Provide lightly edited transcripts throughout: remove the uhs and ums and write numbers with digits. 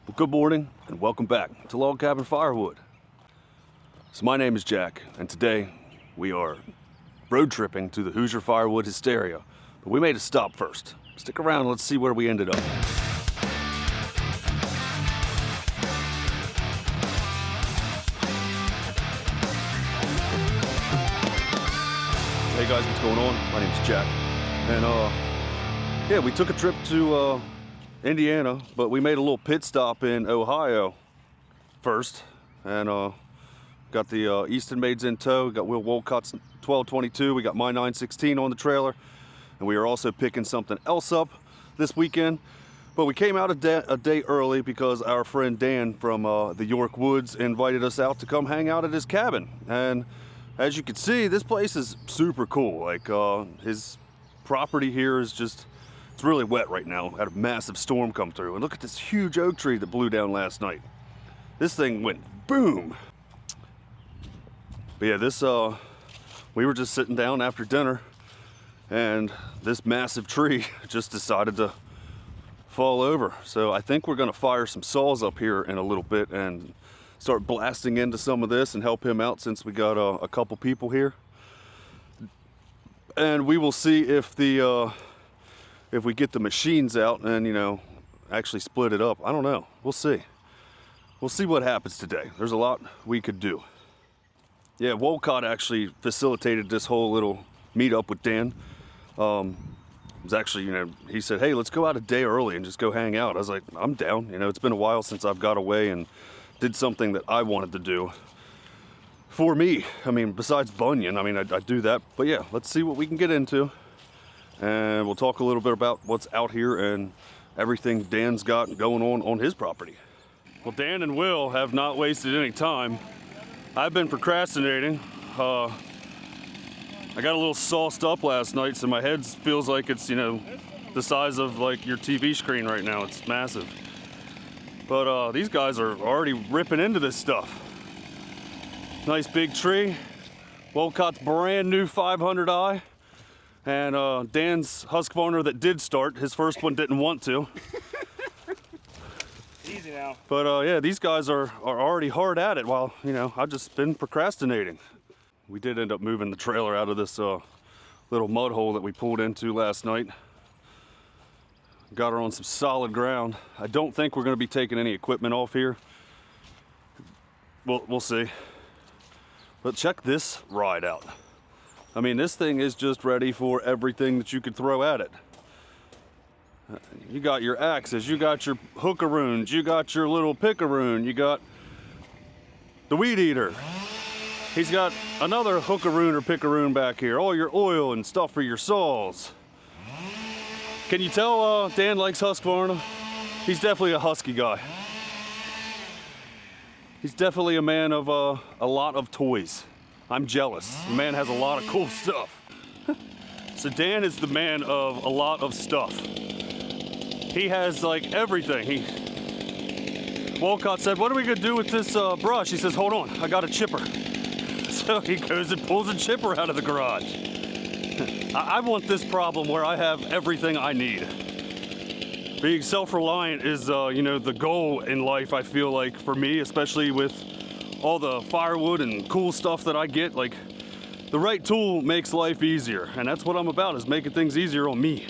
Well, good morning and welcome back to Log Cabin Firewood. So my name is Jack, and today we are road tripping to the Hoosier Firewood Hysteria. But we made a stop first. Stick around and let's see where we ended up. Hey guys, what's going on? My name's Jack. And yeah, we took a trip to Indiana, but we made a little pit stop in Ohio first, and got the Eastonmades in tow. Got Will Wolcott's 1222. We got my 916 on the trailer, and we are also picking something else up this weekend. But we came out a day early because our friend Dan from the York Woods invited us out to come hang out at his cabin. And as you can see, this place is super cool. Like his property here is just, it's really wet right now. Had a massive storm come through. And look at this huge oak tree that blew down last night. This thing went boom. But yeah, this, we were just sitting down after dinner and this massive tree just decided to fall over. So I think we're gonna fire some saws up here in a little bit and start blasting into some of this and help him out since we got a couple people here. And we will see if the, if we get the machines out and, you know, actually split it up. I don't know. We'll see. We'll see what happens today. There's a lot we could do. Yeah, Wolcott actually facilitated this whole little meetup with Dan. It was actually, you know, he said, hey, let's go out a day early and just go hang out. I was like, I'm down. You know, it's been a while since I've got away and did something that I wanted to do for me. I mean, besides Bunyan, I mean, I do that. But yeah, let's see what we can get into. And we'll talk a little bit about what's out here and everything Dan's got going on his property. Well, Dan and Will have not wasted any time. I've been procrastinating. I got a little sauced up last night, so my head feels like it's, you know, the size of like your TV screen right now. It's massive. But these guys are already ripping into this stuff. Nice big tree. Wolcott's brand new 500i. And Dan's Husqvarna that did start, his first one didn't want to. Easy now. But yeah, these guys are already hard at it while, you know, I've just been procrastinating. We did end up moving the trailer out of this little mud hole that we pulled into last night. Got her on some solid ground. I don't think we're gonna be taking any equipment off here. We'll see. But check this ride out. I mean, this thing is just ready for everything that you could throw at it. You got your axes, you got your hookaroons, you got your little pickaroon, you got the weed eater. He's got another hookaroon or pickaroon back here, all your oil and stuff for your saws. Can you tell Dan likes Husqvarna? He's definitely a husky guy. He's definitely a man of a lot of toys. I'm jealous. The man has a lot of cool stuff. So Dan is the man of a lot of stuff. He has like everything. Wolcott said, what are we gonna do with this brush? He says, hold on, I got a chipper. So he goes and pulls a chipper out of the garage. I want this problem where I have everything I need. Being self-reliant is, you know, the goal in life, I feel like, for me, especially with all the firewood and cool stuff that I get. Like, the right tool makes life easier, and that's what I'm about, is making things easier on me.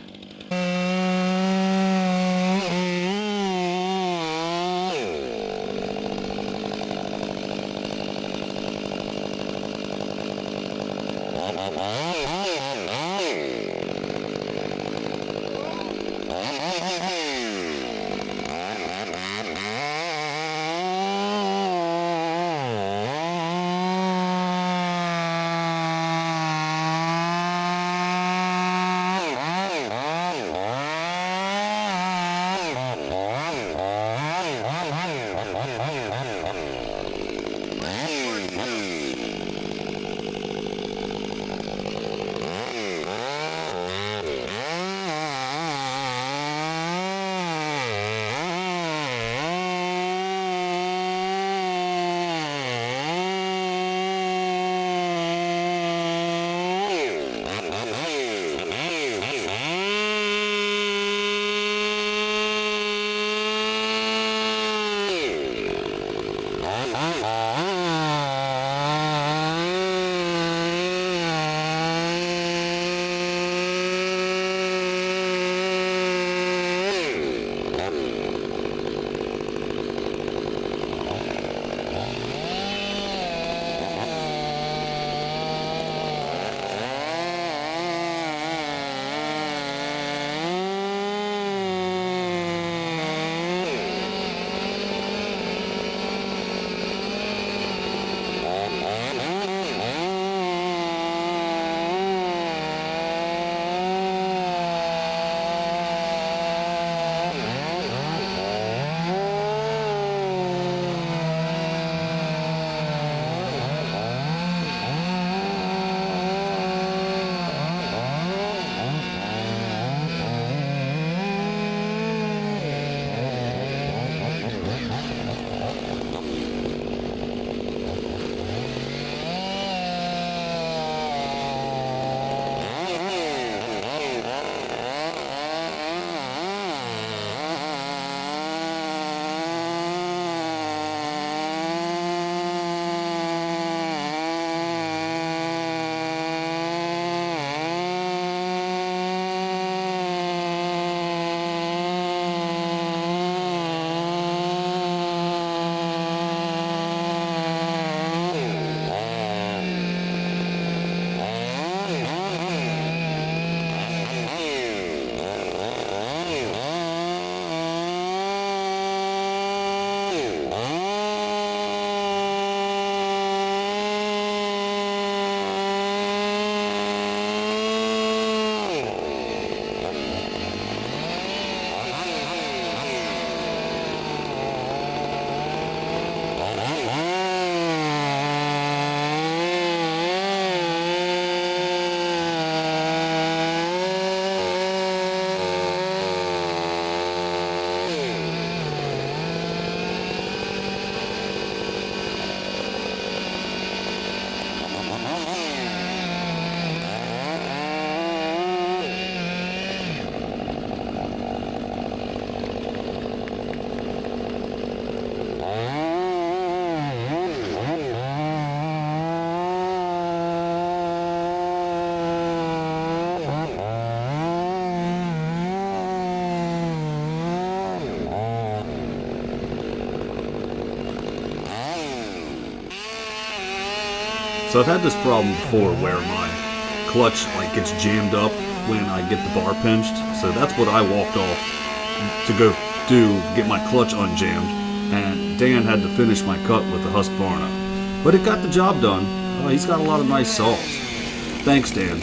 So I've had this problem before where my clutch like gets jammed up when I get the bar pinched. So that's what I walked off to go do, get my clutch unjammed. And Dan had to finish my cut with the Husqvarna. But it got the job done. He's got a lot of nice saws. Thanks, Dan.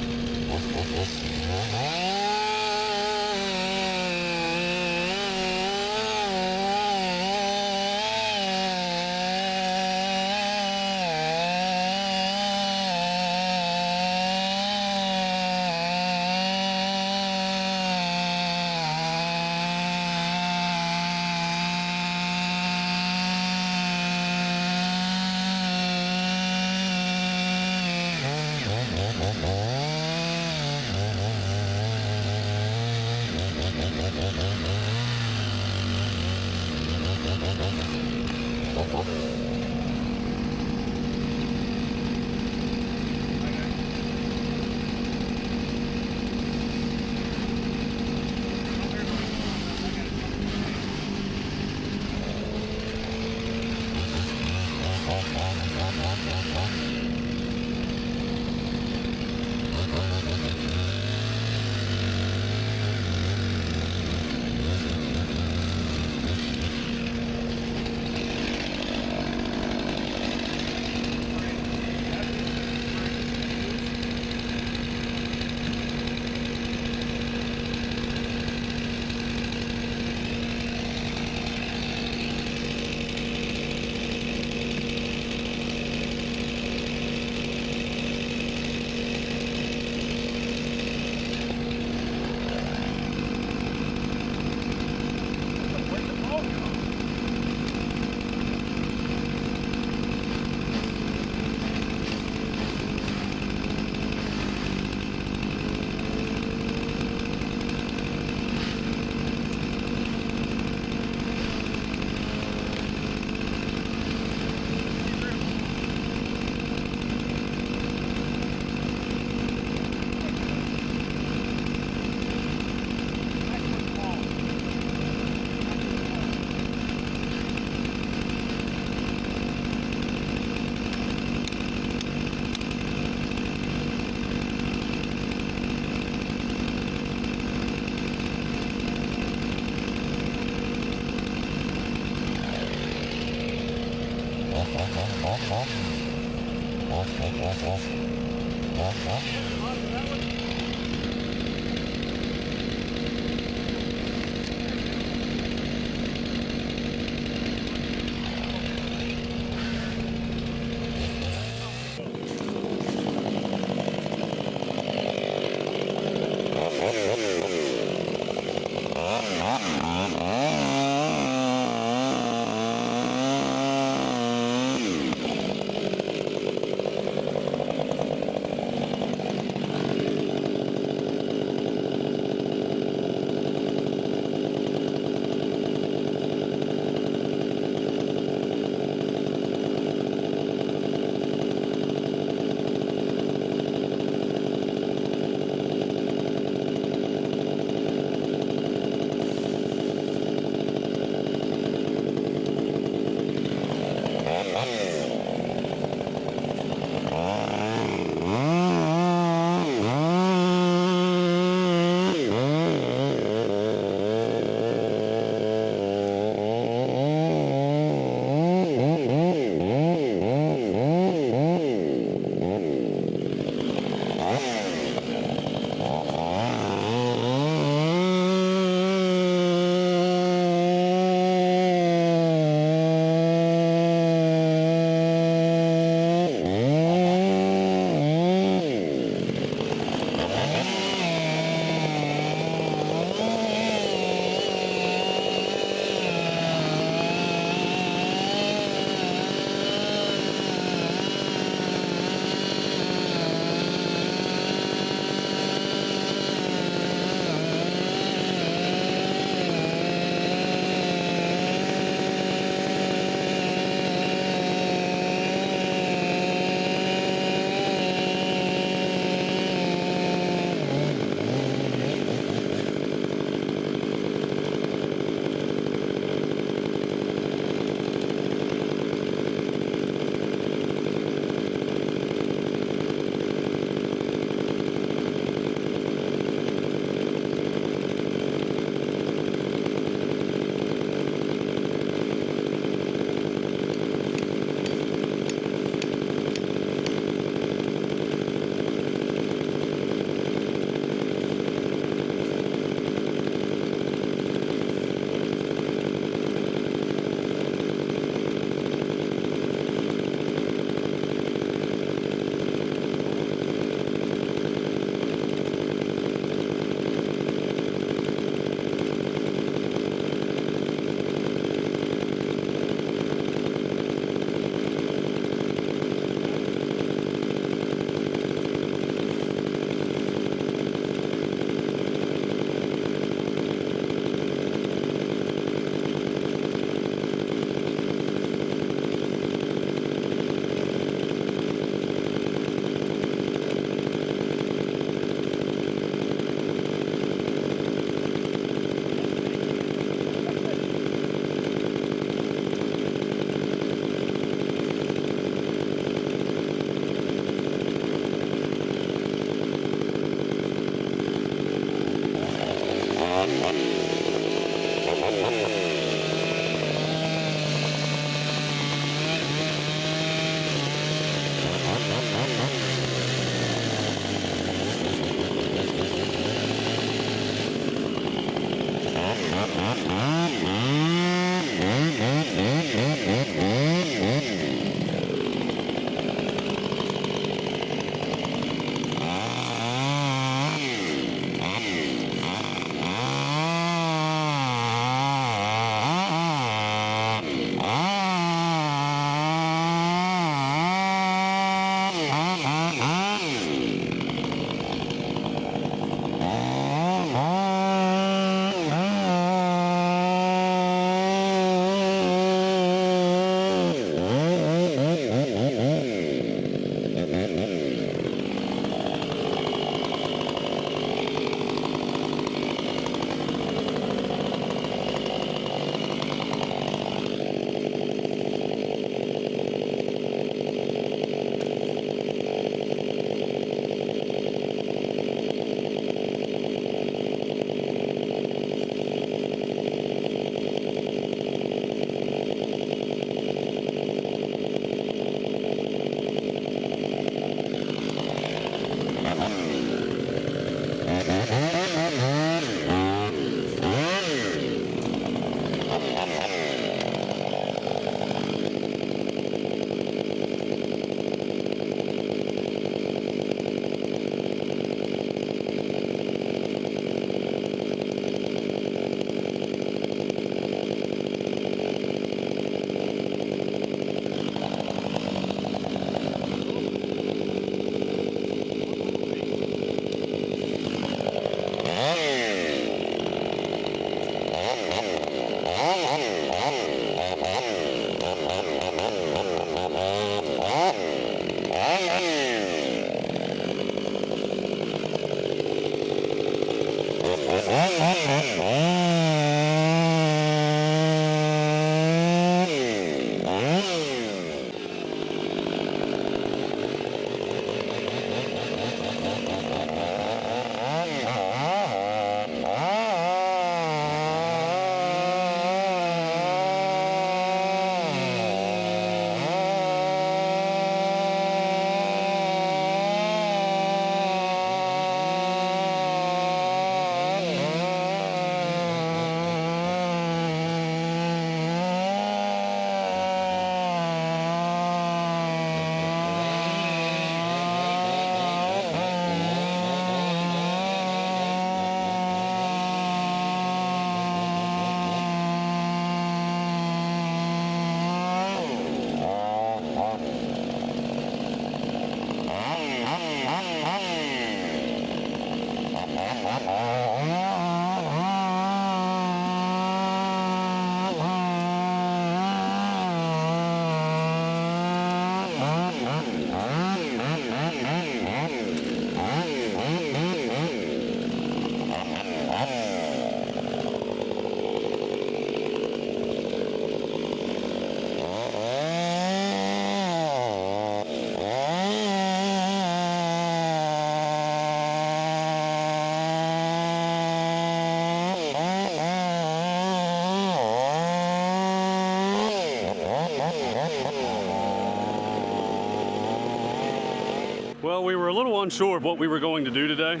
Well, we were a little unsure of what we were going to do today.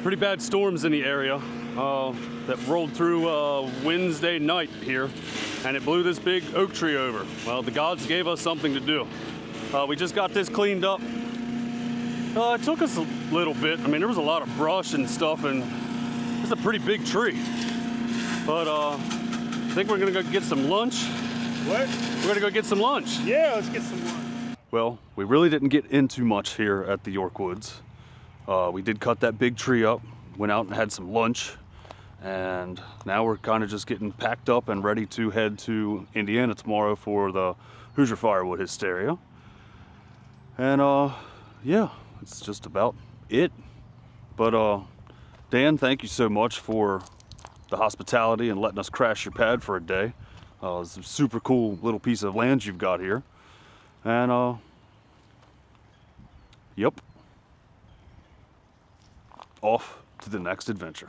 Pretty bad storms in the area that rolled through Wednesday night here, and it blew this big oak tree over. Well, the gods gave us something to do. We just got this cleaned up. It took us a little bit. I mean, there was a lot of brush and stuff, and it's a pretty big tree. But I think we're gonna go get some lunch. What? We're gonna go get some lunch. Yeah, let's get some lunch. Well, we really didn't get into much here at the York Woods. We did cut that big tree up, went out and had some lunch, and now we're kind of just getting packed up and ready to head to Indiana tomorrow for the Hoosier Firewood Hysteria. And yeah, it's just about it. But Dan, thank you so much for the hospitality and letting us crash your pad for a day. It's a super cool little piece of land you've got here. And yep, off to the next adventure.